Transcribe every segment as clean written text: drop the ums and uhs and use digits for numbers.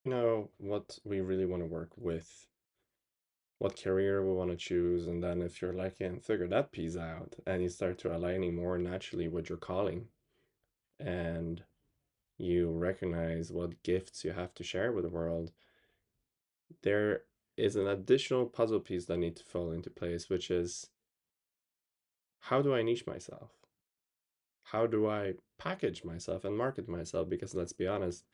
What we really want to work with, what career we want to choose, and then if you're lucky and figure that piece out and you start to aligning more naturally with your calling and you recognize what gifts you have to share with the world, there is an additional puzzle piece that needs to fall into place, which is how do I niche myself? How do I package myself and market myself? Because let's be honest,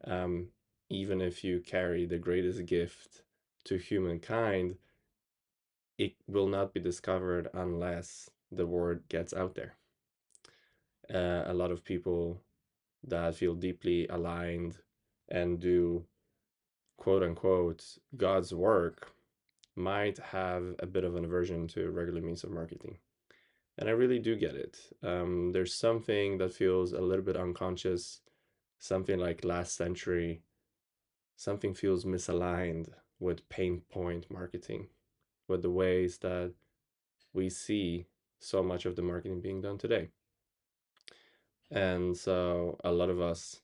um, even if you carry the greatest gift to humankind, it will not be discovered unless the word gets out there. A lot of people that feel deeply aligned and do quote unquote God's work might have a bit of an aversion to regular means of marketing. And I really do get it. There's something that feels a little bit unconscious, something like last century, something feels misaligned with pain point marketing, with the ways that we see so much of the marketing being done today. And so a lot of us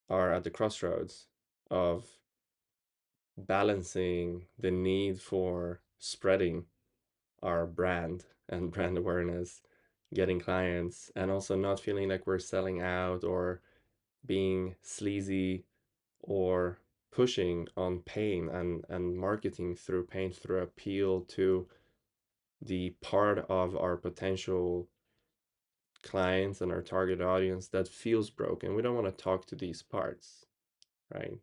are at the crossroads of balancing the need for spreading our brand and brand awareness, getting clients, and also not feeling like we're selling out or being sleazy or pushing on pain and marketing through pain through appeal to the part of our potential clients and our target audience that feels broken. We don't want to talk to these parts, right?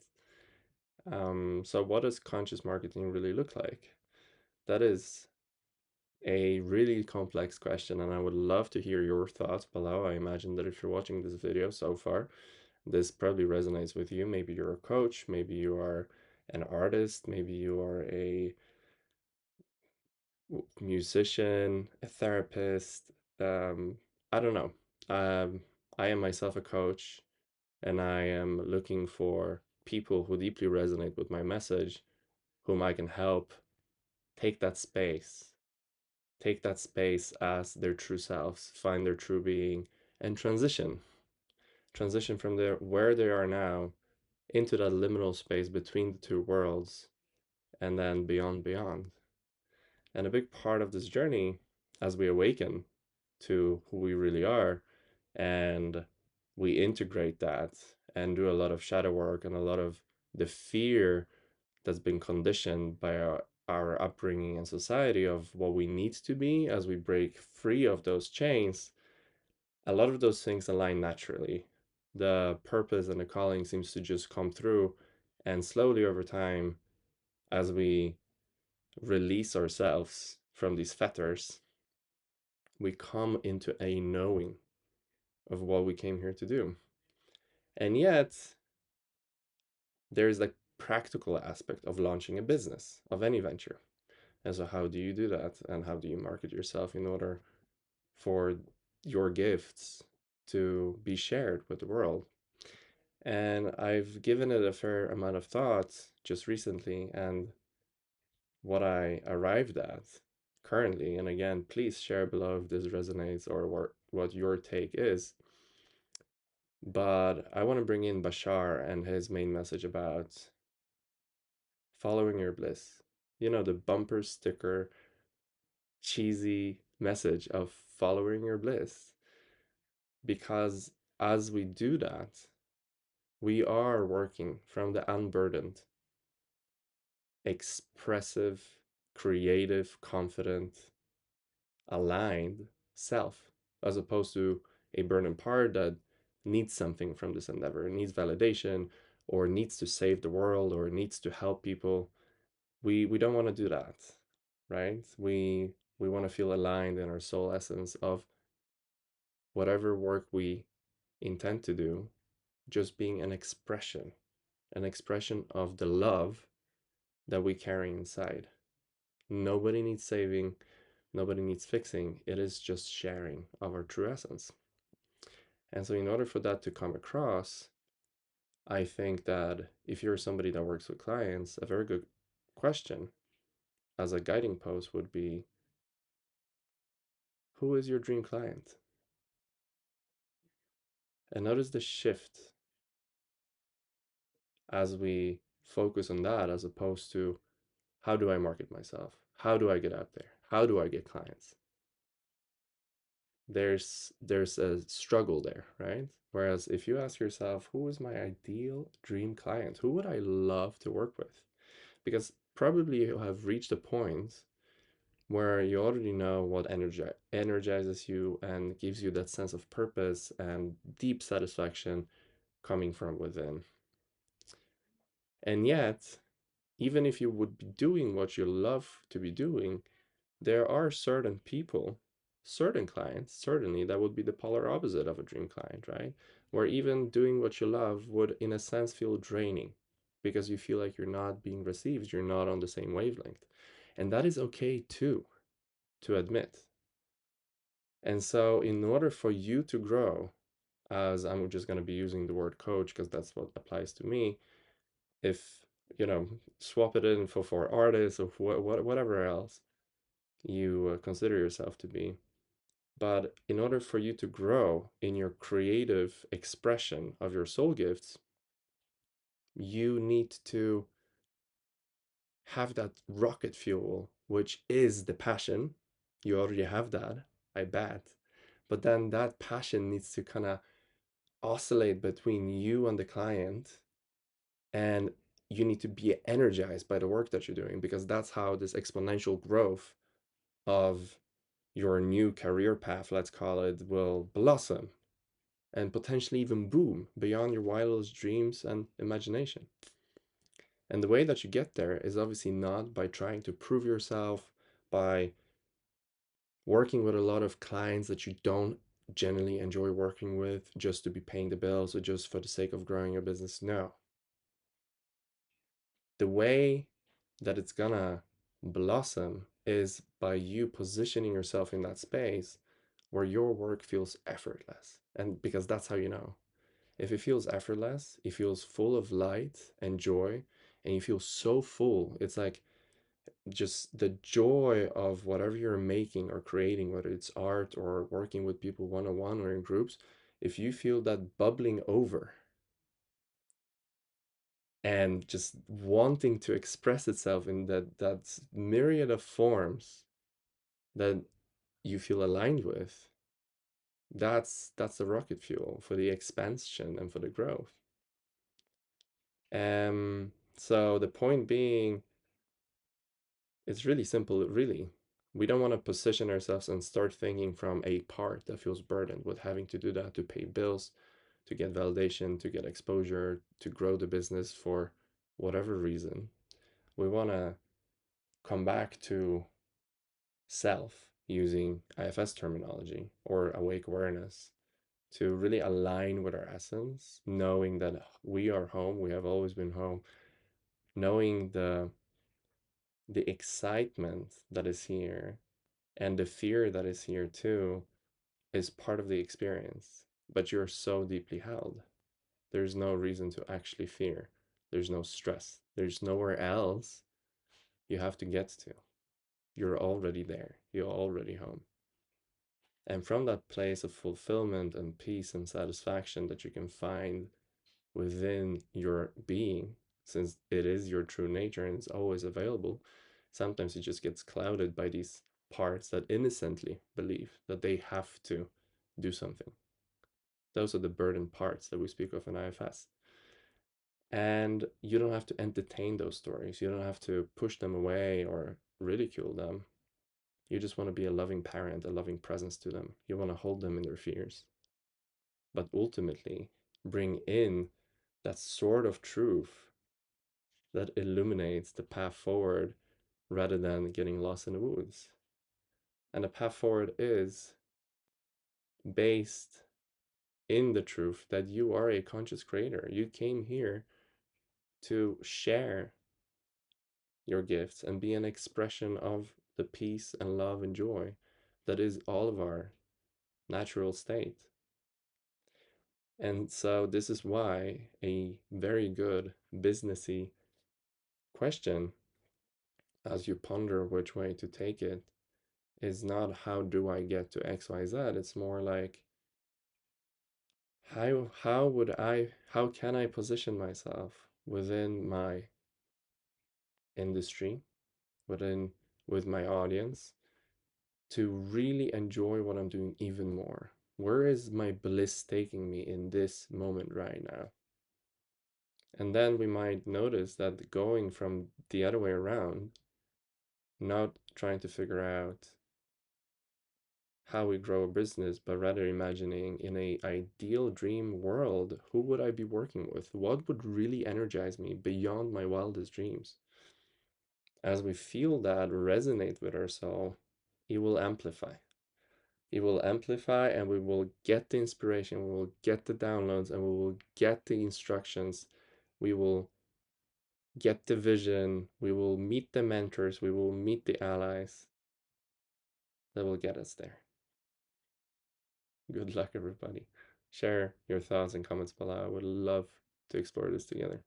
So what does conscious marketing really look like? That is a really complex question, and I would love to hear your thoughts below. I imagine that if you're watching this video so far, this probably resonates with you. Maybe you're a coach, maybe you are an artist, maybe you are a musician, a therapist. I don't know. Um, I am myself a coach, and I am looking for people who deeply resonate with my message, whom I can help take that space, take that space as their true selves, find their true being, and transition from there where they are now into that liminal space between the two worlds, and then beyond. And a big part of this journey, as we awaken to who we really are, and we integrate that and do a lot of shadow work and a lot of the fear that's been conditioned by our upbringing and society of what we need to be as we break free of those chains, a lot of those things align naturally. The purpose and the calling seems to just come through, and slowly over time, as we release ourselves from these fetters, we come into a knowing of what we came here to do. And yet, there's the practical aspect of launching a business, of any venture. And so, how do you do that? And how do you market yourself in order for your gifts to be shared with the world? And I've given it a fair amount of thought just recently, and what I arrived at currently, and again, please share below if this resonates or what your take is. But I want to bring in Bashar and his main message about following your bliss. You know, the bumper sticker, cheesy message of following your bliss. Because as we do that, we are working from the unburdened, expressive, creative, confident, aligned self, as opposed to a burdened part that needs something from this endeavor, needs validation, or needs to save the world, or needs to help people. We don't want to do that, right? We want to feel aligned in our soul essence of whatever work we intend to do, just being an expression of the love that we carry inside. Nobody needs saving, nobody needs fixing. It is just sharing of our true essence. And so, in order for that to come across, I think that if you're somebody that works with clients, a very good question as a guiding post would be, who is your dream client? And notice the shift as we focus on that as opposed to how do I market myself? How do I get out there? How do I get clients? There's a struggle there, right? Whereas if you ask yourself, who is my ideal dream client? Who would I love to work with? Because probably you have reached a point where you already know what energizes you and gives you that sense of purpose and deep satisfaction coming from within. And yet, even if you would be doing what you love to be doing, there are certain people, certain clients, certainly, that would be the polar opposite of a dream client, right? Where even doing what you love would, in a sense, feel draining because you feel like you're not being received, you're not on the same wavelength. And that is okay too, to admit. And so, in order for you to grow, as I'm just going to be using the word coach because that's what applies to me, if swap it in for artists or whatever else you consider yourself to be. But in order for you to grow in your creative expression of your soul gifts, you need to have that rocket fuel, which is the passion. You already have that, I bet. But then that passion needs to kind of oscillate between you and the client, and you need to be energized by the work that you're doing because that's how this exponential growth of your new career path, let's call it, will blossom and potentially even boom beyond your wildest dreams and imagination. And the way that you get there is obviously not by trying to prove yourself, by working with a lot of clients that you don't generally enjoy working with just to be paying the bills or just for the sake of growing your business. No. The way that it's gonna blossom is by you positioning yourself in that space where your work feels effortless. And because that's how you know. If it feels effortless, it feels full of light and joy, and you feel so full. It's like just the joy of whatever you're making or creating, whether it's art or working with people one on one or in groups. If you feel that bubbling over and just wanting to express itself in that myriad of forms that you feel aligned with, that's the rocket fuel for the expansion and for the growth. So the point being, it's really simple, really. We don't want to position ourselves and start thinking from a part that feels burdened with having to do that to pay bills, to get validation, to get exposure, to grow the business for whatever reason. We want to come back to self using IFS terminology or awake awareness to really align with our essence, knowing that we are home, we have always been home, knowing the excitement that is here and the fear that is here too is part of the experience, but you're so deeply held. There's no reason to actually fear. There's no stress. There's nowhere else you have to get to. You're already there. You're already home. And from that place of fulfillment and peace and satisfaction that you can find within your being, since it is your true nature and it's always available, sometimes it just gets clouded by these parts that innocently believe that they have to do something. Those are the burden parts that we speak of in IFS. And you don't have to entertain those stories. You don't have to push them away or ridicule them. You just want to be a loving parent, a loving presence to them. You want to hold them in their fears. But ultimately, bring in that sort of truth that illuminates the path forward rather than getting lost in the woods. And the path forward is based in the truth that you are a conscious creator. You came here to share your gifts and be an expression of the peace and love and joy that is all of our natural state. And so, this is why a very good businessy question as you ponder which way to take it is not how do I get to XYZ. It's more like how can I position myself within my industry, within with my audience, to really enjoy what I'm doing even more. Where is my bliss taking me in this moment right now? And then we might notice that going from the other way around, not trying to figure out how we grow a business, but rather imagining in a ideal dream world, who would I be working with? What would really energize me beyond my wildest dreams? As we feel that resonate with our soul, it will amplify. It will amplify, and we will get the inspiration, we will get the downloads, and we will get the instructions. We will get the vision. We will meet the mentors. We will meet the allies that will get us there. Good luck, everybody. Share your thoughts and comments below. I would love to explore this together.